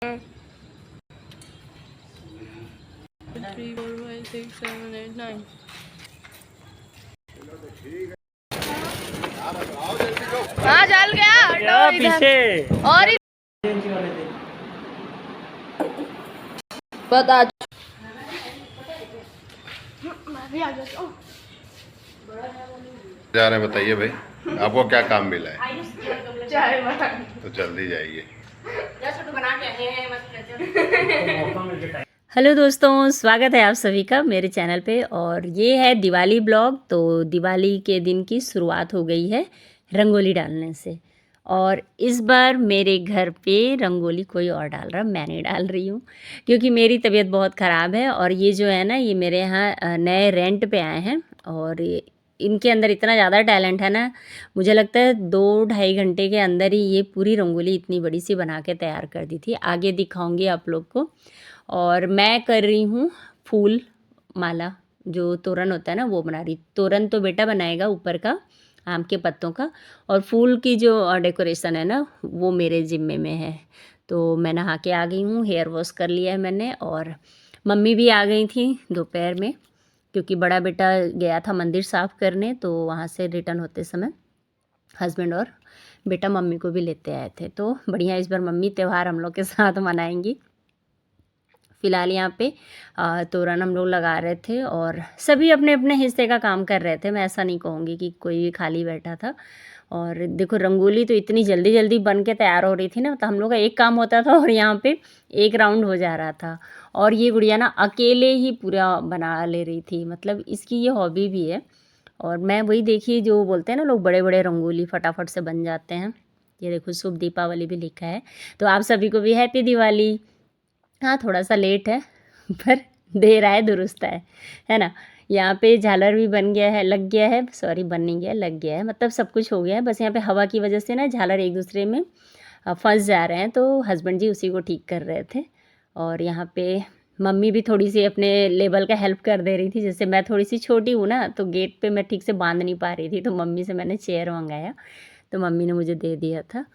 3 4 5 6 7 8 9 हाँ जल गया पीछे और पता जा रहे हैं, बताइए भाई आपको क्या काम मिला है? चाय तो जल्दी जाइए। हेलो दोस्तों, स्वागत है आप सभी का मेरे चैनल पे। और ये है दिवाली ब्लॉग। तो दिवाली के दिन की शुरुआत हो गई है रंगोली डालने से। और इस बार मेरे घर पे रंगोली कोई और डाल रहा, मैं नहीं डाल रही हूँ क्योंकि मेरी तबीयत बहुत ख़राब है। और ये जो है ना, ये मेरे यहाँ नए रेंट पे आए हैं और इनके अंदर इतना ज़्यादा टैलेंट है ना, मुझे लगता है 2-2.5 घंटे के अंदर ही ये पूरी रंगोली इतनी बड़ी सी बना के तैयार कर दी थी। आगे दिखाऊंगी आप लोग को। और मैं कर रही हूँ फूल माला, जो तोरण होता है ना वो बना रही। तोरण तो बेटा बनाएगा ऊपर का आम के पत्तों का, और फूल की जो डेकोरेशन है ना वो मेरे ज़िम्मे में है। तो मैं नहा के आ गई हूँ, हेयर वॉश कर लिया है मैंने। और मम्मी भी आ गई थी दोपहर में क्योंकि बड़ा बेटा गया था मंदिर साफ़ करने, तो वहाँ से रिटर्न होते समय हस्बैंड और बेटा मम्मी को भी लेते आए थे। तो बढ़िया, इस बार मम्मी त्यौहार हम लोग के साथ मनाएंगी। फ़िलहाल यहाँ पे तोरण हम लोग लगा रहे थे और सभी अपने अपने हिस्से का काम कर रहे थे। मैं ऐसा नहीं कहूँगी कि कोई भी खाली बैठा था। और देखो रंगोली तो इतनी जल्दी जल्दी बन के तैयार हो रही थी ना, तो हम लोग का एक काम होता था और यहाँ पे एक राउंड हो जा रहा था। और ये गुड़िया ना अकेले ही पूरा बना ले रही थी, मतलब इसकी ये हॉबी भी है। और मैं वही देखिए, जो बोलते हैं ना लोग, बड़े बड़े रंगोली फटाफट से बन जाते हैं। ये देखो शुभ दीपावली भी लिखा है। तो आप सभी को भी हैप्पी दिवाली। हाँ, थोड़ा सा लेट है पर देर आए दुरुस्त है ना। यहाँ पे झालर भी बन गया है, लग गया है, सॉरी बन नहीं गया, लग गया है, मतलब सब कुछ हो गया है। बस यहाँ पे हवा की वजह से ना झालर एक दूसरे में फंस जा रहे हैं, तो हस्बैंड जी उसी को ठीक कर रहे थे। और यहाँ पे मम्मी भी थोड़ी सी अपने लेवल का हेल्प कर दे रही थी। जैसे मैं थोड़ी सी छोटी हूँ ना, तो गेट पे मैं ठीक से बांध नहीं पा रही थी, तो मम्मी से मैंने चेयर मंगाया, तो मम्मी ने मुझे दे दिया था।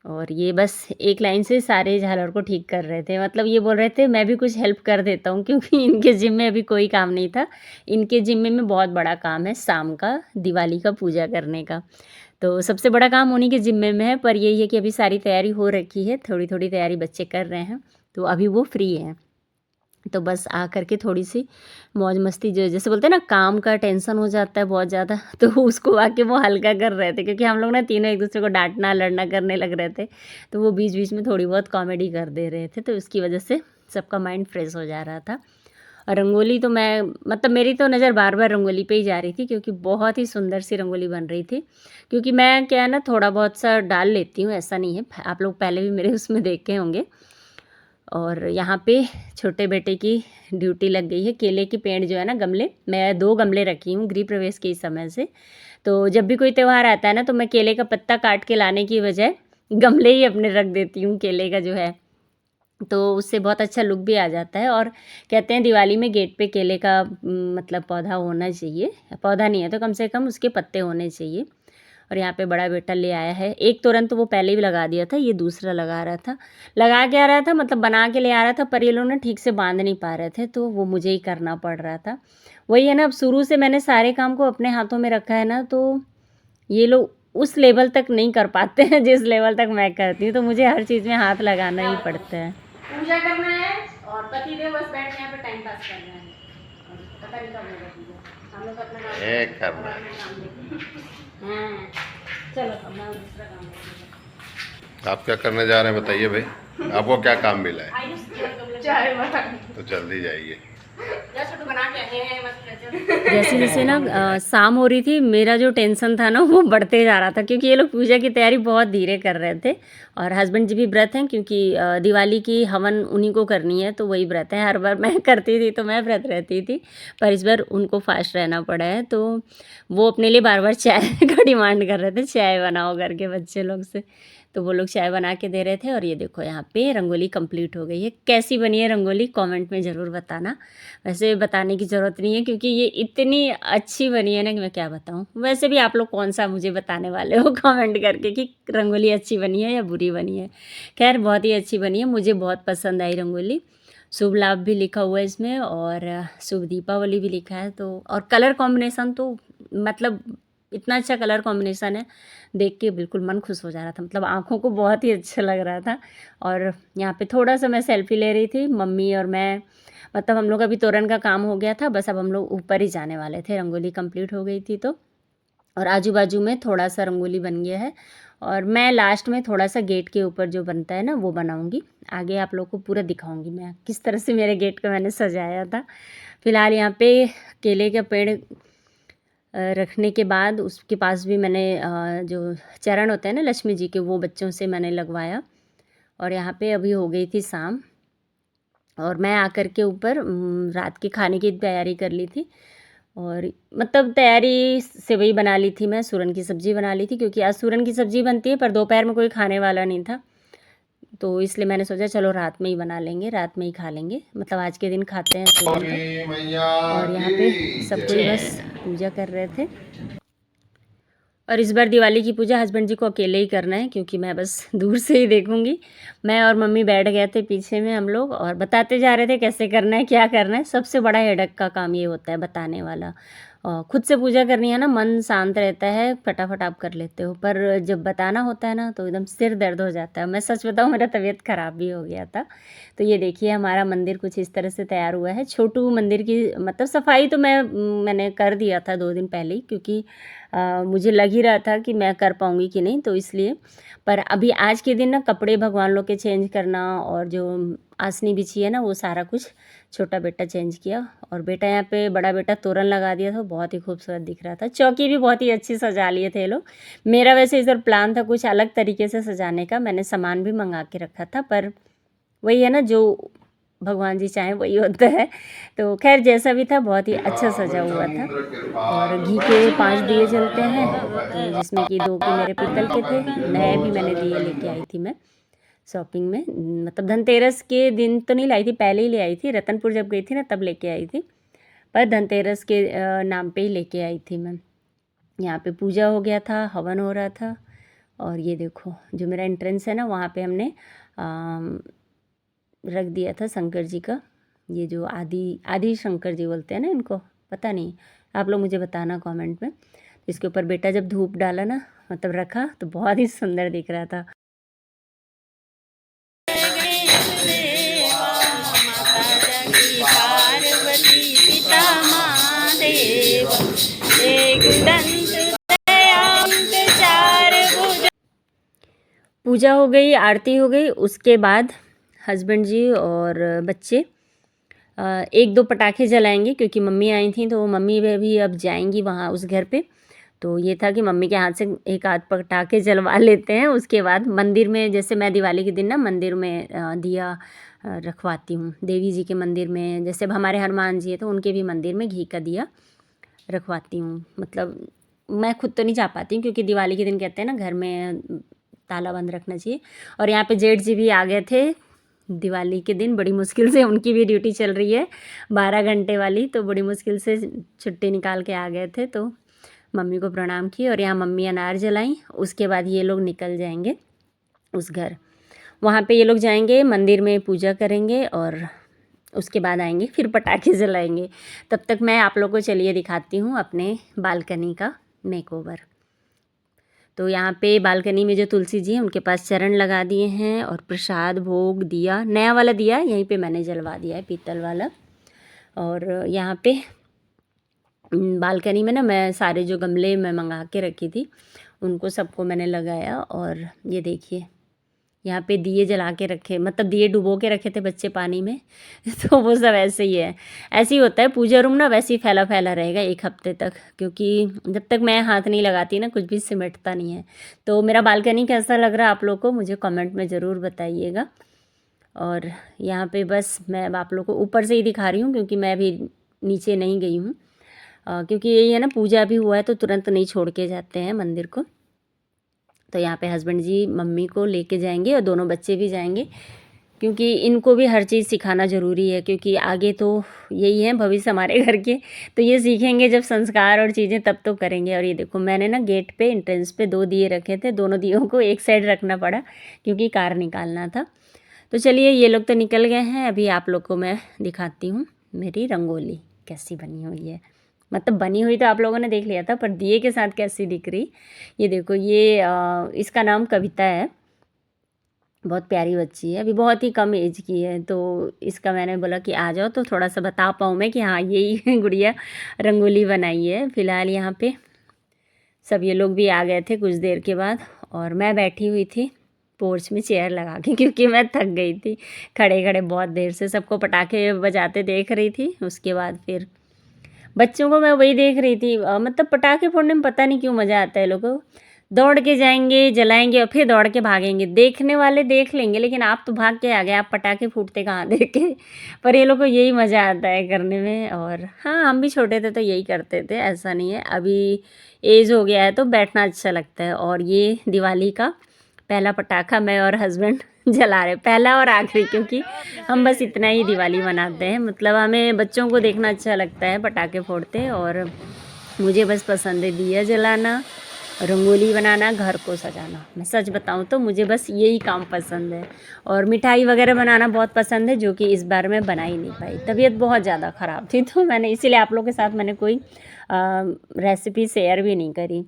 और ये बस एक लाइन से सारे झालर को ठीक कर रहे थे, मतलब ये बोल रहे थे मैं भी कुछ हेल्प कर देता हूँ, क्योंकि इनके जिम में अभी कोई काम नहीं था। इनके जिम में बहुत बड़ा काम है शाम का, दिवाली का पूजा करने का। तो सबसे बड़ा काम उन्हीं के जिम्मे में है। पर यही है कि अभी सारी तैयारी हो रखी है, थोड़ी थोड़ी तैयारी बच्चे कर रहे हैं, तो अभी वो फ्री हैं। तो बस आ कर के थोड़ी सी मौज मस्ती, जो जैसे बोलते हैं ना काम का टेंशन हो जाता है बहुत ज़्यादा, तो उसको आके वो हल्का कर रहे थे। क्योंकि हम लोग ना तीनों एक दूसरे को डांटना लड़ना करने लग रहे थे, तो वो बीच बीच में थोड़ी बहुत कॉमेडी कर दे रहे थे, तो उसकी वजह से सबका माइंड फ्रेश हो जा रहा था। और रंगोली तो मैं, मतलब मेरी तो नज़र बार बार रंगोली पे ही जा रही थी, क्योंकि बहुत ही सुंदर सी रंगोली बन रही थी। क्योंकि मैं क्या है ना, थोड़ा बहुत सा डाल लेती हूँ, ऐसा नहीं है, आप लोग पहले भी मेरे उसमें देखे होंगे। और यहाँ पे छोटे बेटे की ड्यूटी लग गई है। केले के पेड़ जो है ना, गमले, मैं 2 गमले रखी हूँ गृह प्रवेश के इस समय से। तो जब भी कोई त्यौहार आता है ना, तो मैं केले का पत्ता काट के लाने की बजाय गमले ही अपने रख देती हूँ केले का जो है, तो उससे बहुत अच्छा लुक भी आ जाता है। और कहते हैं दिवाली में गेट पे केले का मतलब पौधा होना चाहिए, पौधा नहीं है तो कम से कम उसके पत्ते होने चाहिए। और यहाँ पे बड़ा बेटा ले आया है एक तोरण, तो वो पहले भी लगा दिया था, ये दूसरा लगा रहा था, लगा के आ रहा था, मतलब बना के ले आ रहा था, पर ये लोग ना ठीक से बांध नहीं पा रहे थे, तो वो मुझे ही करना पड़ रहा था। वही है ना, अब शुरू से मैंने सारे काम को अपने हाथों में रखा है ना, तो ये लोग उस लेवल तक नहीं कर पाते हैं जिस लेवल तक मैं करती हूँ, तो मुझे हर चीज़ में हाथ लगाना ही पड़ता है। पूजा करना है और पति देव बस बैठ यहाँ पे टाइम पास करना है, पता नहीं कब होगा पूजा, हम लोग अपना काम हाँ, चलो अपना दूसरा काम। आप क्या करने जा रहे हैं, बताइए भाई आपको क्या काम मिला है? चाय तो जल्दी जाइए। जैसे जैसे ना शाम हो रही थी, मेरा जो टेंशन था ना वो बढ़ते जा रहा था, क्योंकि ये लोग पूजा की तैयारी बहुत धीरे कर रहे थे। और हस्बैंड जी भी व्रत हैं, क्योंकि दिवाली की हवन उन्हीं को करनी है, तो वही व्रत है। हर बार मैं करती थी तो मैं व्रत रहती थी, पर इस बार उनको फास्ट रहना पड़ा है, तो वो अपने लिए बार बार चाय का डिमांड कर रहे थे, चाय बनाओ करके बच्चे लोग से। तो वो लोग चाय बना के दे रहे थे। और ये देखो यहाँ पे रंगोली कंप्लीट हो गई है। कैसी बनी है रंगोली कमेंट में ज़रूर बताना। वैसे बताने की ज़रूरत नहीं है क्योंकि ये इतनी अच्छी बनी है ना कि मैं क्या बताऊँ। वैसे भी आप लोग कौन सा मुझे बताने वाले हो कमेंट करके कि रंगोली अच्छी बनी है या बुरी बनी है। खैर बहुत ही अच्छी बनी है, मुझे बहुत पसंद आई रंगोली। शुभ लाभ भी लिखा हुआ है इसमें और शुभ दीपावली भी लिखा है। तो और कलर कॉम्बिनेशन तो मतलब इतना अच्छा कलर कॉम्बिनेशन है, देख के बिल्कुल मन खुश हो जा रहा था। मतलब आँखों को बहुत ही अच्छा लग रहा था। और यहाँ पे थोड़ा सा मैं सेल्फ़ी ले रही थी, मम्मी और मैं। मतलब हम लोग अभी तोरण का काम हो गया था, बस अब हम लोग ऊपर ही जाने वाले थे, रंगोली कंप्लीट हो गई थी तो। और आजू बाजू में थोड़ा सा रंगोली बन गया है और मैं लास्ट में थोड़ा सा गेट के ऊपर जो बनता है ना वो बनाऊंगी। आगे आप लोग को पूरा दिखाऊंगी मैं किस तरह से मेरे गेट को मैंने सजाया था। फिलहाल यहाँ पे केले का पेड़ रखने के बाद उसके पास भी मैंने जो चरण होते हैं ना लक्ष्मी जी के, वो बच्चों से मैंने लगवाया। और यहाँ पे अभी हो गई थी शाम और मैं आकर के ऊपर रात के खाने की तैयारी कर ली थी। और मतलब तैयारी सेवई बना ली थी मैं, सूरन की सब्ज़ी बना ली थी क्योंकि आज सूरन की सब्ज़ी बनती है पर दोपहर में कोई खाने वाला नहीं था। तो इसलिए मैंने सोचा चलो रात में ही बना लेंगे, रात में ही खा लेंगे, मतलब आज के दिन खाते हैं सूरन को। और यहाँ पे सब कोई बस पूजा कर रहे थे। और इस बार दिवाली की पूजा हस्बैंड जी को अकेले ही करना है क्योंकि मैं बस दूर से ही देखूंगी। मैं और मम्मी बैठ गए थे पीछे में हम लोग और बताते जा रहे थे कैसे करना है क्या करना है। सबसे बड़ा हेडक का काम ये होता है बताने वाला। खुद से पूजा करनी है ना, मन शांत रहता है, फटाफट आप कर लेते हो, पर जब बताना होता है ना तो एकदम सिर दर्द हो जाता है। मैं सच बताऊँ मेरा तबीयत ख़राब भी हो गया था। तो ये देखिए हमारा मंदिर कुछ इस तरह से तैयार हुआ है। छोटू मंदिर की मतलब सफाई तो मैंने कर दिया था 2 दिन पहले ही क्योंकि मुझे लग ही रहा था कि मैं कर पाऊँगी कि नहीं, तो इसलिए। पर अभी आज के दिन ना कपड़े भगवान लोग के चेंज करना और जो आसनी बिछी है ना वो सारा कुछ छोटा बेटा चेंज किया। और बेटा यहाँ पे बड़ा बेटा तोरण लगा दिया था, बहुत ही खूबसूरत दिख रहा था। चौकी भी बहुत ही अच्छी सजा लिए थे ये लोग। मेरा वैसे इधर प्लान था कुछ अलग तरीके से सजाने का, मैंने सामान भी मंगा के रखा था, पर वही है ना जो भगवान जी चाहें वही होता है। तो खैर जैसा भी था बहुत ही अच्छा सजा हुआ था। और घी के 5 दिए जलते हैं, तो जिसमें कि 2 के मेरे पीतल के थे, नए भी मैंने दिए लेके आई थी मैं शॉपिंग में। मतलब धनतेरस के दिन तो नहीं लाई थी, पहले ही ले आई थी, रतनपुर जब गई थी ना तब लेके आई थी, पर धनतेरस के नाम पे ही लेके आई थी मैं। यहाँ पे पूजा हो गया था, हवन हो रहा था। और ये देखो जो मेरा एंट्रेंस है ना वहाँ पे हमने रख दिया था शंकर जी का, ये जो आदि शंकर जी बोलते हैं ना इनको, पता नहीं, आप लोग मुझे बताना कमेंट में। इसके ऊपर बेटा जब धूप डाला ना मतलब रखा तो बहुत ही सुंदर दिख रहा था। पूजा हो गई, आरती हो गई, उसके बाद हस्बैंड जी और बच्चे 1-2 पटाखे जलाएंगे क्योंकि मम्मी आई थी तो मम्मी वे भी अब जाएंगी वहाँ उस घर पे। तो ये था कि मम्मी के हाथ से एक आध पटाखे जलवा लेते हैं। उसके बाद मंदिर में, जैसे मैं दिवाली के दिन ना मंदिर में दिया रखवाती हूँ, देवी जी के मंदिर में, जैसे अब हमारे हनुमान जी है तो उनके भी मंदिर में घी का दिया रखवाती हूँ। मतलब मैं खुद तो नहीं जा पाती हूँ क्योंकि दिवाली के दिन कहते हैं ना घर में ताला बंद रखना चाहिए। और यहाँ पे जेठ जी भी आ गए थे दिवाली के दिन, बड़ी मुश्किल से, उनकी भी ड्यूटी चल रही है 12 घंटे वाली, तो बड़ी मुश्किल से छुट्टी निकाल के आ गए थे। तो मम्मी को प्रणाम किए और यहाँ मम्मी अनार जलाई। उसके बाद ये लोग निकल जाएंगे उस घर, वहाँ पे ये लोग जाएंगे मंदिर में पूजा करेंगे और उसके बाद आएंगे फिर पटाखे जलाएंगे। तब तक मैं आप लोगों को चलिए दिखाती हूँ अपने बालकनी का मेकओवर। तो यहाँ पे बालकनी में जो तुलसी जी हैं उनके पास चरण लगा दिए हैं और प्रसाद भोग दिया, नया वाला दिया यहीं पे मैंने जलवा दिया है, पीतल वाला। और यहाँ पे बालकनी में ना मैं सारे जो गमले मैं मंगा के रखी थी उनको सबको मैंने लगाया। और ये देखिए यहाँ पे दिए जला के रखे, मतलब दिए डुबो के रखे थे बच्चे पानी में तो वो सब ऐसे ही है, ऐसे ही होता है। पूजा रूम ना वैसे ही फैला फैला रहेगा 1 हफ्ते तक, क्योंकि जब तक मैं हाथ नहीं लगाती ना कुछ भी सिमटता नहीं है। तो मेरा बालकनी कैसा लग रहा है आप लोग को मुझे कमेंट में ज़रूर बताइएगा। और यहाँ पे बस मैं आप लोग को ऊपर से ही दिखा रही हूँ क्योंकि मैं अभी नीचे नहीं गई हूँ, क्योंकि यही है ना पूजा भी हुआ है तो तुरंत नहीं छोड़ के जाते हैं मंदिर को। तो यहाँ पे हस्बैंड जी मम्मी को लेके जाएंगे और दोनों बच्चे भी जाएंगे, क्योंकि इनको भी हर चीज़ सिखाना ज़रूरी है, क्योंकि आगे तो यही है भविष्य हमारे घर के, तो ये सीखेंगे जब संस्कार और चीज़ें तब तो करेंगे। और ये देखो मैंने ना गेट पे एंट्रेंस पे 2 दिए रखे थे, दोनों दियों को एक साइड रखना पड़ा क्योंकि कार निकालना था। तो चलिए ये लोग तो निकल गए हैं, अभी आप लोग को मैं दिखाती हूँ मेरी रंगोली कैसी बनी हुई है। मतलब बनी हुई तो आप लोगों ने देख लिया था, पर दिए के साथ कैसी दिख रही ये देखो। ये इसका नाम कविता है, बहुत प्यारी बच्ची है, अभी बहुत ही कम एज की है। तो इसका मैंने बोला कि आ जाओ तो थोड़ा सा बता पाऊँ मैं कि हाँ यही गुड़िया रंगोली बनाई है। फ़िलहाल यहाँ पे सब ये लोग भी आ गए थे कुछ देर के बाद, और मैं बैठी हुई थी पोर्च में चेयर लगा के, क्योंकि मैं थक गई थी खड़े खड़े बहुत देर से। सबको पटाखे बजाते देख रही थी, उसके बाद फिर बच्चों को मैं वही देख रही थी। मतलब पटाखे फोड़ने में पता नहीं क्यों मज़ा आता है। लोगों दौड़ के जाएंगे, जलाएंगे और फिर दौड़ के भागेंगे। देखने वाले देख लेंगे, लेकिन आप तो भाग के आ गए, आप पटाखे फूटते कहाँ देखे। पर ये लोग को यही मज़ा आता है करने में। और हाँ, हम भी छोटे थे तो यही करते थे, ऐसा नहीं है। अभी एज हो गया है तो बैठना अच्छा लगता है। और ये दिवाली का पहला पटाखा मैं और हस्बैंड जला रहे, पहला और आखिरी, क्योंकि हम बस इतना ही दिवाली मनाते हैं। मतलब हमें बच्चों को देखना अच्छा लगता है पटाखे फोड़ते, और मुझे बस पसंद है दिया जलाना, रंगोली बनाना, घर को सजाना। मैं सच बताऊं तो मुझे बस यही काम पसंद है। और मिठाई वगैरह बनाना बहुत पसंद है, जो कि इस बार मैं बना ही नहीं पाई, तबीयत बहुत ज़्यादा ख़राब थी, तो मैंने इसीलिए आप लोगों के साथ मैंने कोई रेसिपी शेयर भी नहीं करी।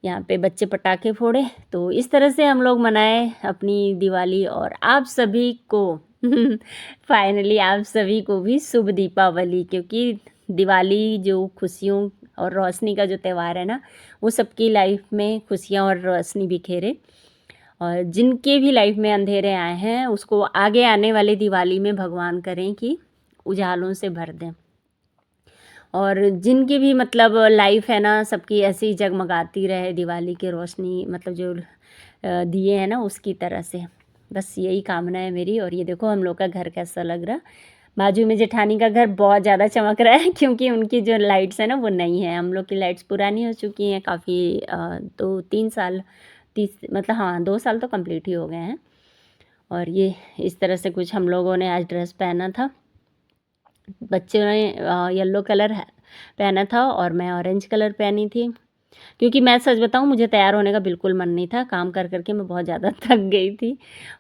यहाँ पे बच्चे पटाखे फोड़े, तो इस तरह से हम लोग मनाए अपनी दिवाली। और आप सभी को फाइनली आप सभी को भी शुभ दीपावली, क्योंकि दिवाली जो खुशियों और रोशनी का जो त्यौहार है ना, वो सबकी लाइफ में खुशियाँ और रोशनी बिखेरे। और जिनके भी लाइफ में अंधेरे आए हैं उसको आगे आने वाली दिवाली में भगवान करें कि उजालों से भर दें। और जिनकी भी मतलब लाइफ है ना, सबकी ऐसी ही जगमगाती रहे दिवाली की रोशनी, मतलब जो दिए हैं ना उसकी तरह से। बस यही कामना है मेरी। और ये देखो हम लोग का घर कैसा लग रहा। बाजू में जेठानी का घर बहुत ज़्यादा चमक रहा है, क्योंकि उनकी जो लाइट्स है ना वो नई है। हम लोग की लाइट्स पुरानी हो चुकी हैं काफ़ी, 2-3 साल, 30 मतलब हाँ 2 साल तो कंप्लीट ही हो गए हैं। और ये इस तरह से कुछ हम लोगों ने आज ड्रेस पहना था। बच्चों ने येलो कलर पहना था और मैं ऑरेंज कलर पहनी थी, क्योंकि मैं सच बताऊं मुझे तैयार होने का बिल्कुल मन नहीं था। काम कर करके मैं बहुत ज़्यादा थक गई थी।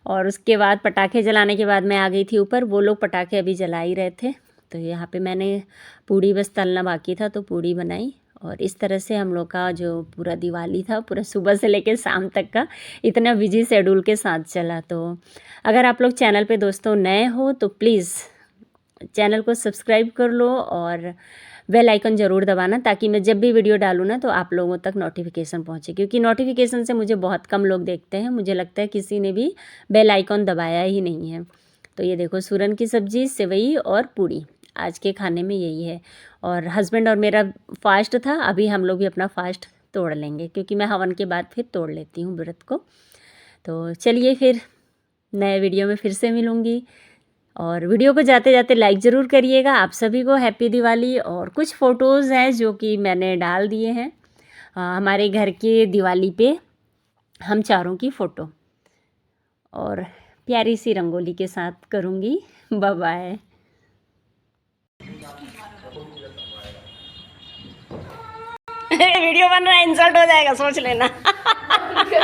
और उसके बाद पटाखे जलाने के बाद मैं आ गई थी ऊपर। वो लोग पटाखे अभी जला ही रहे थे, तो यहाँ पे मैंने पूड़ी बस तलना बाकी था तो पूड़ी बनाई। और इस तरह से हम लोग का जो पूरा दिवाली था, पूरा सुबह से लेकर शाम तक का इतना बिजी शेड्यूल के साथ चला। तो अगर आप लोग चैनल पे दोस्तों नए हो तो प्लीज़ चैनल को सब्सक्राइब कर लो और बेल आइकन ज़रूर दबाना, ताकि मैं जब भी वीडियो डालूँ ना तो आप लोगों तक नोटिफिकेशन पहुँचे, क्योंकि नोटिफिकेशन से मुझे बहुत कम लोग देखते हैं। मुझे लगता है किसी ने भी बेल आइकन दबाया ही नहीं है। तो ये देखो सूरन की सब्ज़ी, सेवई और पूड़ी आज के खाने में यही है। और हस्बैंड और मेरा फास्ट था, अभी हम लोग भी अपना फास्ट तोड़ लेंगे, क्योंकि मैं हवन के बाद फिर तोड़ लेती हूँ व्रत को। तो चलिए फिर नए वीडियो में फिर से मिलूँगी। और वीडियो को जाते जाते लाइक ज़रूर करिएगा। आप सभी को हैप्पी दिवाली। और कुछ फ़ोटोज़ हैं जो कि मैंने डाल दिए हैं हमारे घर के दिवाली पे हम चारों की फ़ोटो, और प्यारी सी रंगोली के साथ करूँगी। Bye bye. वीडियो बन रहा है, इंसल्ट हो जाएगा सोच लेना।